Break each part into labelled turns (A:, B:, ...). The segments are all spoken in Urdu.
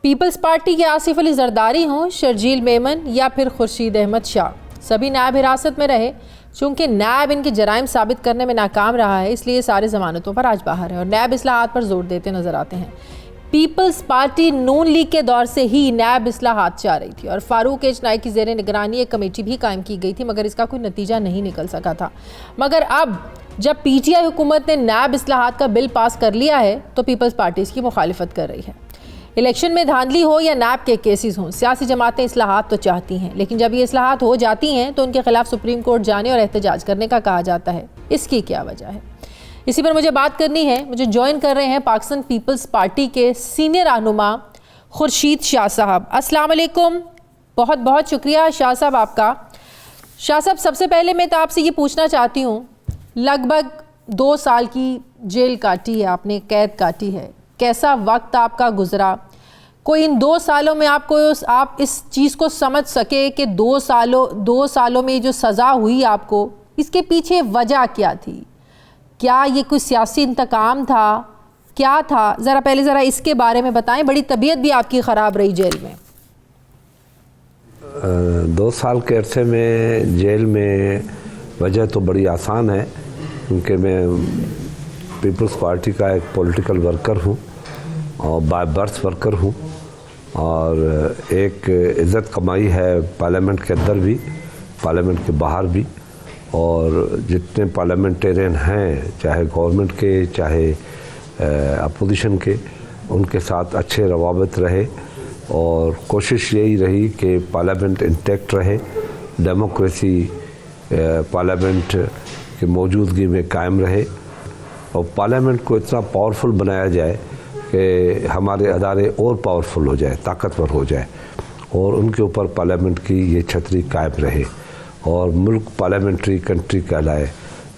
A: پیپلز پارٹی کے آصف علی زرداری ہوں، شرجیل میمن یا پھر خورشید احمد شاہ، سبھی نائب حراست میں رہے۔ چونکہ نیب ان کے جرائم ثابت کرنے میں ناکام رہا ہے، اس لیے سارے ضمانتوں پر آج باہر ہے اور نیب اصلاحات پر زور دیتے نظر آتے ہیں۔ پیپلز پارٹی نون لیگ کے دور سے ہی نیب اصلاحات چاہ رہی تھی اور فاروق ایچ نائک کی زیر نگرانی ایک کمیٹی بھی قائم کی گئی تھی، مگر اس کا کوئی نتیجہ نہیں نکل سکا تھا۔ مگر اب جب پی ٹی آئی حکومت نے نیب اصلاحات کا بل پاس کر لیا ہے تو پیپلز پارٹی اس کی مخالفت کر رہی ہے۔ الیکشن میں دھاندلی ہو یا نیب کے کیسز ہوں، سیاسی جماعتیں اصلاحات تو چاہتی ہیں، لیکن جب یہ اصلاحات ہو جاتی ہیں تو ان کے خلاف سپریم کورٹ جانے اور احتجاج کرنے کا کہا جاتا ہے۔ اس کی کیا وجہ ہے؟ اسی پر مجھے بات کرنی ہے۔ مجھے جوائن کر رہے ہیں پاکستان پیپلز پارٹی کے سینئر رہنما خورشید شاہ صاحب۔ السلام علیکم، بہت بہت شکریہ شاہ صاحب آپ کا۔ شاہ صاحب، سب سے پہلے میں تو آپ سے یہ پوچھنا چاہتی ہوں، لگ بھگ 2 سال کی جیل کاٹی ہے آپ نے، قید کاٹی ہے، کیسا وقت آپ کا گزرا؟ کوئی ان 2 سالوں میں آپ اس چیز کو سمجھ سکے کہ 2 سالوں میں جو سزا ہوئی آپ کو، اس کے پیچھے وجہ کیا تھی؟ کیا یہ کوئی سیاسی انتقام تھا؟ کیا تھا؟ ذرا اس کے بارے میں بتائیں۔ بڑی طبیعت بھی آپ کی خراب رہی جیل میں۔
B: 2 سال کے عرصے میں جیل میں وجہ تو بڑی آسان ہے، کیونکہ میں پیپلز پارٹی کا ایک پولیٹیکل ورکر ہوں اور بائی برتھ ورکر ہوں، اور ایک عزت کمائی ہے پارلیمنٹ کے اندر بھی، پارلیمنٹ کے باہر بھی، اور جتنے پارلیمنٹیرین ہیں، چاہے گورنمنٹ کے چاہے اپوزیشن کے، ان کے ساتھ اچھے روابط رہے، اور کوشش یہی رہی کہ پارلیمنٹ انٹیکٹ رہے، ڈیموکریسی پارلیمنٹ کی موجودگی میں قائم رہے، اور پارلیمنٹ کو اتنا پاورفل بنایا جائے کہ ہمارے ادارے اور پاورفل ہو جائے، طاقتور ہو جائے، اور ان کے اوپر پارلیمنٹ کی یہ چھتری قائم رہے اور ملک پارلیمنٹری کنٹری کہلائے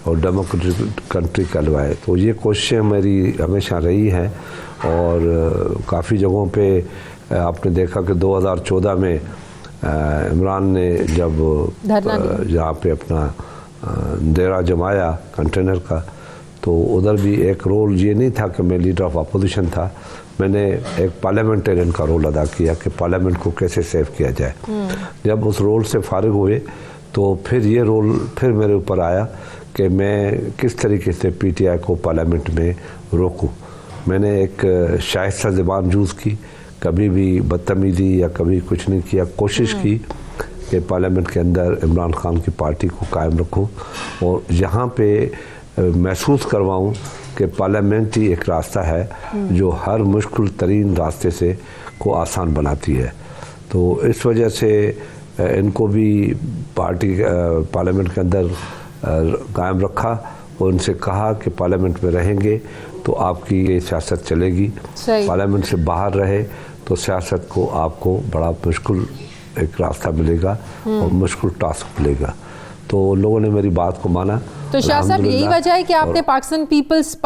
B: اور ڈیموکریٹک کنٹری کہلوائے۔ تو یہ کوششیں میری ہمیشہ رہی ہیں، اور کافی جگہوں پہ آپ نے دیکھا کہ 2014 میں عمران نے جب جہاں پہ اپنا ڈیرا جمایا کنٹینر کا، تو ادھر بھی ایک رول یہ نہیں تھا کہ میں لیڈر آف اپوزیشن تھا، میں نے ایک پارلیمنٹیرین کا رول ادا کیا کہ پارلیمنٹ کو کیسے سیو کیا جائے۔ جب اس رول سے فارغ ہوئے تو پھر یہ رول پھر میرے اوپر آیا کہ میں کس طریقے سے پی ٹی آئی کو پارلیمنٹ میں روکوں۔ میں نے ایک شائستہ زبان یوز کی، کبھی بھی بدتمیزی یا کبھی کچھ نہیں کیا، کوشش کی کہ پارلیمنٹ کے اندر عمران خان کی پارٹی کو قائم رکھوں اور یہاں پہ محسوس کرواؤں کہ پارلیمنٹ ہی ایک راستہ ہے جو ہر مشکل ترین راستے سے کو آسان بناتی ہے۔ تو اس وجہ سے ان کو بھی پارلیمنٹ کے اندر قائم رکھا اور ان سے کہا کہ پارلیمنٹ میں رہیں گے تو آپ کی یہ سیاست چلے گی، پارلیمنٹ سے باہر رہے تو سیاست کو آپ کو بڑا مشکل ایک راستہ ملے گا اور مشکل ٹاسک ملے گا۔ تو لوگوں نے میری بات کو مانا۔
A: تو شاہ صاحب، یہی وجہ ہے کہ آپ نے پاکستان پیپلز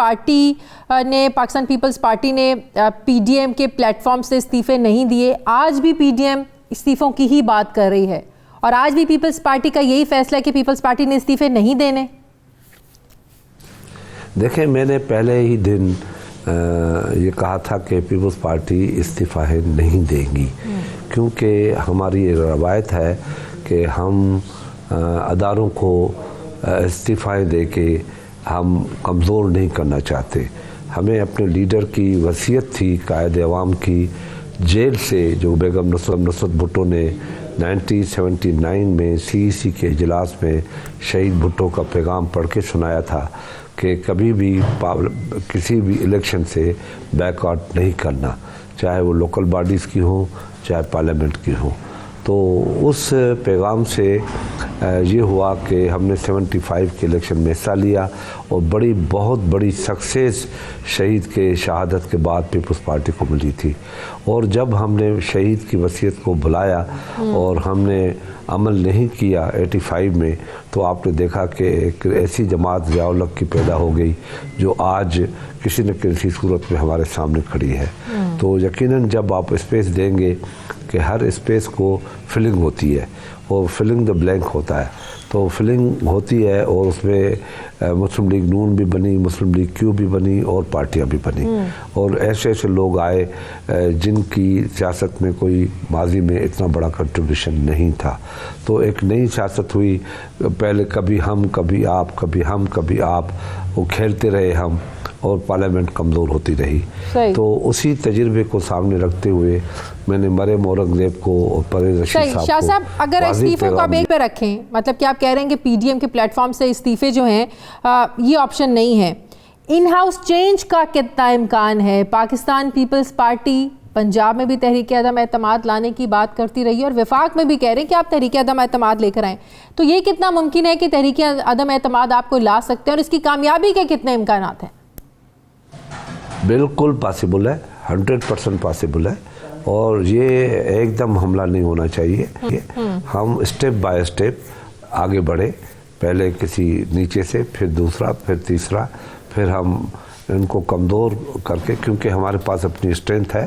A: پارٹی نے پی ڈی ایم کے پلیٹ فارم سے استعفے نہیں دیے۔ آج بھی پی ڈی ایم استعفوں کی ہی بات کر رہی ہے، اور آج بھی پیپلز پارٹی کا یہی فیصلہ ہے کہ پیپلز پارٹی نے استعفے نہیں دینے۔
B: دیکھیں، میں نے پہلے ہی دن یہ کہا تھا کہ پیپلز پارٹی استعفے نہیں دے گی، کیونکہ ہماری یہ روایت ہے کہ ہم اداروں کو استعفے دے کے ہم کمزور نہیں کرنا چاہتے۔ ہمیں اپنے لیڈر کی وصیت تھی قائد عوام کی، جیل سے جو بیگم نصرت بھٹو نے 1979 میں CEC کے اجلاس میں شہید بھٹو کا پیغام پڑھ کے سنایا تھا کہ کبھی بھی کسی بھی الیکشن سے بیک آؤٹ نہیں کرنا، چاہے وہ لوکل باڈیز کی ہوں چاہے پارلیمنٹ کی ہوں۔ تو اس پیغام سے یہ ہوا کہ ہم نے 75 کے الیکشن میں حصہ لیا، اور بہت بڑی سکسیس شہید کے شہادت کے بعد پیپلز پارٹی کو ملی تھی۔ اور جب ہم نے شہید کی وصیت کو بلایا اور ہم نے عمل نہیں کیا 85 میں، تو آپ نے دیکھا کہ ایک ایسی جماعت ضیاء الحق کی پیدا ہو گئی جو آج کسی نہ کسی صورت میں ہمارے سامنے کھڑی ہے۔ تو یقیناً جب آپ اسپیس دیں گے کہ ہر اسپیس کو فلنگ ہوتی ہے اور فلنگ دا بلینک ہوتا ہے، تو فیلنگ ہوتی ہے، اور اس میں مسلم لیگ نون بھی بنی، مسلم لیگ کیو بھی بنی، اور پارٹیاں بھی بنی، اور ایسے ایسے لوگ آئے جن کی سیاست میں کوئی ماضی میں اتنا بڑا کنٹریبیوشن نہیں تھا. تو ایک نئی سیاست ہوئی. پہلے کبھی ہم کبھی آپ، کبھی ہم کبھی آپ، وہ کھیلتے رہے ہم، اور پارلیمنٹ کمزور ہوتی رہی. تو اسی تجربے کو سامنے رکھتے ہوئے میں نے مریم اورنگزیب کو اور پرویز رشید
A: شاہ صاحب اگر استعفوں کو آپ ایک پہ رکھیں، مطلب کہ آپ کہہ رہے ہیں کہ پی ڈی ایم کے پلیٹ فارم سے استعفے جو ہیں یہ آپشن نہیں ہے، ان ہاؤس چینج کا کتنا امکان ہے؟ پاکستان پیپلز پارٹی پنجاب میں بھی تحریک عدم اعتماد لانے کی بات کرتی رہی ہے، اور وفاق میں بھی کہہ رہے ہیں کہ آپ تحریک عدم اعتماد لے کر آئیں. تو یہ کتنا ممکن ہے کہ تحریک عدم اعتماد آپ کو لا سکتے ہیں، اور اس کی کامیابی کے کتنے امکانات ہیں؟
B: بالکل پاسبل ہے، 100% پاسبل ہے، اور یہ ایک دم حملہ نہیں ہونا چاہیے. ہم اسٹیپ بائی اسٹیپ آگے بڑھے، پہلے کسی نیچے سے، پھر دوسرا، پھر تیسرا، پھر ہم ان کو کمزور کر کے، کیونکہ ہمارے پاس اپنی اسٹرینتھ ہے.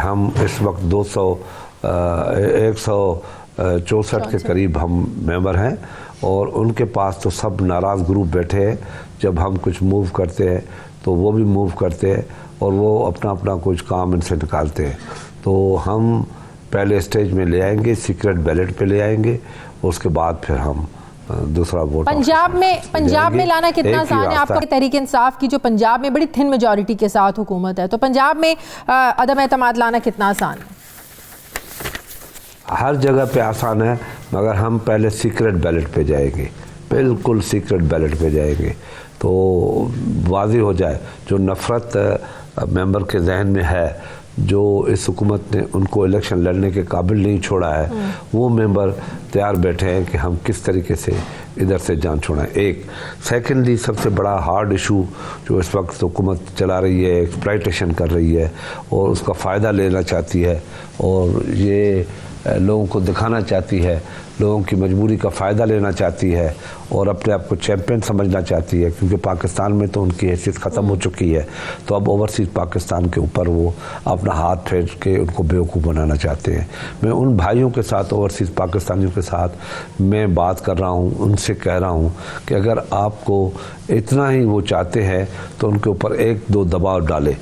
B: ہم اس وقت 164 کے قریب ہم ممبر ہیں، اور ان کے پاس تو سب ناراض گروپ بیٹھے ہیں. جب ہم کچھ موو کرتے ہیں تو وہ بھی موو کرتے ہیں، اور وہ اپنا اپنا کچھ کام ان سے نکالتے ہیں. تو ہم پہلے اسٹیج میں لے آئیں گے، سیکرٹ بیلٹ پہ لے آئیں گے، اس کے بعد پھر ہم دوسرا ووٹ.
A: پنجاب میں لانا کتنا آسان ہے؟ آپ کا تحریک انصاف کی جو پنجاب میں بڑی تھن میجورٹی کے ساتھ حکومت ہے، تو پنجاب میں عدم اعتماد لانا کتنا آسان ہے؟
B: ہر جگہ پہ آسان ہے، مگر ہم پہلے سیکرٹ بیلٹ پہ جائیں گے، بالکل سیکرٹ بیلٹ پہ جائیں گے، تو واضح ہو جائے. جو نفرت ممبر کے ذہن میں ہے، جو اس حکومت نے ان کو الیکشن لڑنے کے قابل نہیں چھوڑا ہے، وہ ممبر تیار بیٹھے ہیں کہ ہم کس طریقے سے ادھر سے جان چھوڑائیں. ایک سیکنڈلی سب سے بڑا ہارڈ ایشو جو اس وقت حکومت چلا رہی ہے، ایکسپلائٹیشن کر رہی ہے، اور اس کا فائدہ لینا چاہتی ہے، اور یہ لوگوں کو دکھانا چاہتی ہے، لوگوں کی مجبوری کا فائدہ لینا چاہتی ہے، اور اپنے آپ کو چیمپئن سمجھنا چاہتی ہے، کیونکہ پاکستان میں تو ان کی حیثیت ختم ہو چکی ہے. تو اب اوورسیز پاکستان کے اوپر وہ اپنا ہاتھ پھیر کے ان کو بیوقوف بنانا چاہتے ہیں. میں ان بھائیوں کے ساتھ، اوورسیز پاکستانیوں کے ساتھ میں بات کر رہا ہوں، ان سے کہہ رہا ہوں کہ اگر آپ کو اتنا ہی وہ چاہتے ہیں تو ان کے اوپر ایک دو دباؤ ڈالیں.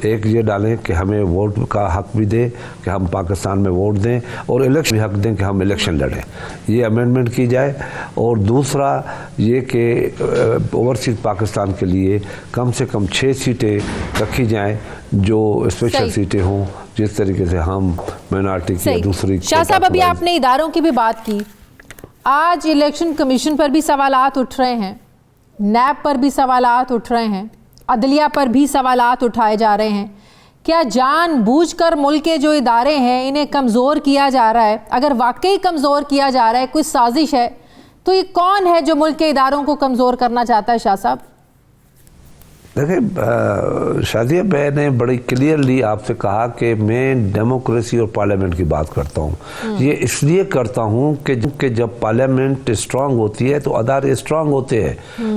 B: ایک یہ ڈالیں کہ ہمیں ووٹ کا حق بھی دیں، کہ ہم پاکستان میں ووٹ دیں، اور الیکشن بھی حق دیں کہ ہم الیکشن لڑیں. یہ امینڈمنٹ کی جائے. اور دوسرا یہ کہ اوورسیز پاکستان کے لیے کم سے کم 6 سیٹیں رکھی جائیں جو اسپیشل سیٹیں ہوں، جس طریقے سے ہم مائنارٹی کی دوسری.
A: شاہ صاحب ابھی آپ نے اداروں کی بھی بات کی، آج الیکشن کمیشن پر بھی سوالات اٹھ رہے ہیں، نیب پر بھی سوالات اٹھ رہے ہیں، عدلیہ پر بھی سوالات اٹھائے جا رہے ہیں. کیا جان بوجھ کر ملک کے جو ادارے ہیں انہیں کمزور کیا جا رہا ہے؟ اگر واقعی کمزور کیا جا رہا ہے، کوئی سازش ہے، تو یہ کون ہے جو ملک کے اداروں کو کمزور کرنا چاہتا ہے؟ شاہ صاحب
B: دیکھیں شادیہ، میں نے بڑی کلیئرلی آپ سے کہا کہ میں ڈیموکریسی اور پارلیمنٹ کی بات کرتا ہوں. یہ اس لیے کرتا ہوں کہ جب پارلیمنٹ اسٹرانگ ہوتی ہے تو ادارے اسٹرانگ ہوتے ہیں.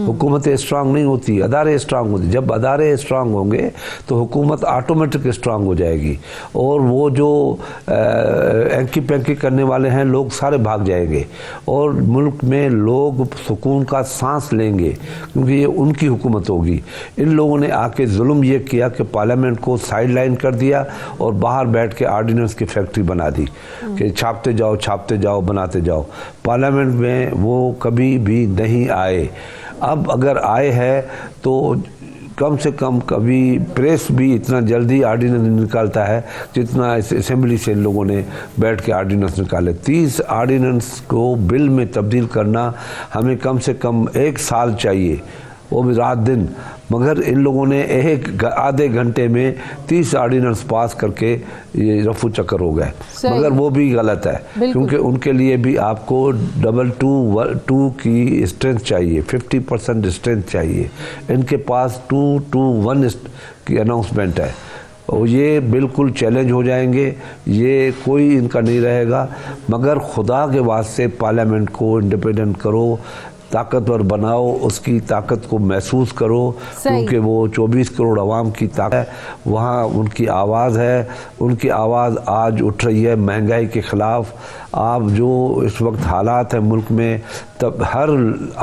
B: حکومتیں اسٹرانگ نہیں ہوتی، ادارے اسٹرانگ ہوتے. جب ادارے اسٹرانگ ہوں گے تو حکومت آٹومیٹک اسٹرانگ ہو جائے گی، اور وہ جو اینکی پینکی کرنے والے ہیں لوگ سارے بھاگ جائیں گے، اور ملک میں لوگ سکون کا سانس لیں گے، کیونکہ یہ ان کی حکومت ہوگی. ان لوگوں نے آ کے ظلم یہ کیا کہ پارلیمنٹ کو سائیڈ لائن کر دیا، اور باہر بیٹھ کے آرڈیننس کی فیکٹری بنا دی کہ چھاپتے جاؤ بناتے جاؤ. پارلیمنٹ میں وہ کبھی بھی نہیں آئے. اب اگر آئے ہیں تو کم سے کم کبھی پریس بھی اتنا جلدی آرڈیننس نکالتا ہے جتنا اس اسمبلی سے ان لوگوں نے بیٹھ کے آرڈیننس نکالے. 30 آرڈیننس کو بل میں تبدیل کرنا ہمیں کم سے کم 1 سال چاہیے، وہ بھی رات دن. مگر ان لوگوں نے آدھے گھنٹے میں 30 آرڈیننس پاس کر کے یہ رفو چکر ہو گئے. مگر وہ بھی غلط ہے، کیونکہ ان کے لیے بھی آپ کو 2-2 کی اسٹرینتھ چاہیے، 50% اسٹرینتھ چاہیے. ان کے پاس 2-1 کی اناؤنسمنٹ ہے، اور یہ بالکل چیلنج ہو جائیں گے. یہ کوئی ان کا نہیں رہے گا. مگر خدا کے واسطے پارلیمنٹ کو انڈیپینڈنٹ کرو. طاقتور بناؤ، اس کی طاقت کو محسوس کرو، کیونکہ وہ 24 کروڑ عوام کی طاقت ہے، وہاں ان کی آواز ہے، ان کی آواز آج اٹھ رہی ہے مہنگائی کے خلاف۔ آپ جو اس وقت حالات ہیں ملک میں، تب ہر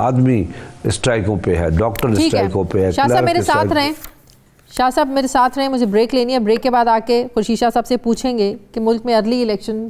B: آدمی اسٹرائکوں پہ ہے، ڈاکٹر اسٹرائکوں پہ ہے۔
A: شاہ صاحب میرے ساتھ رہیں، شاہ صاحب میرے ساتھ رہیں، مجھے بریک لینی ہے، بریک کے بعد آ کے خورشید شاہ صاحب سے پوچھیں گے کہ ملک میں ارلی الیکشن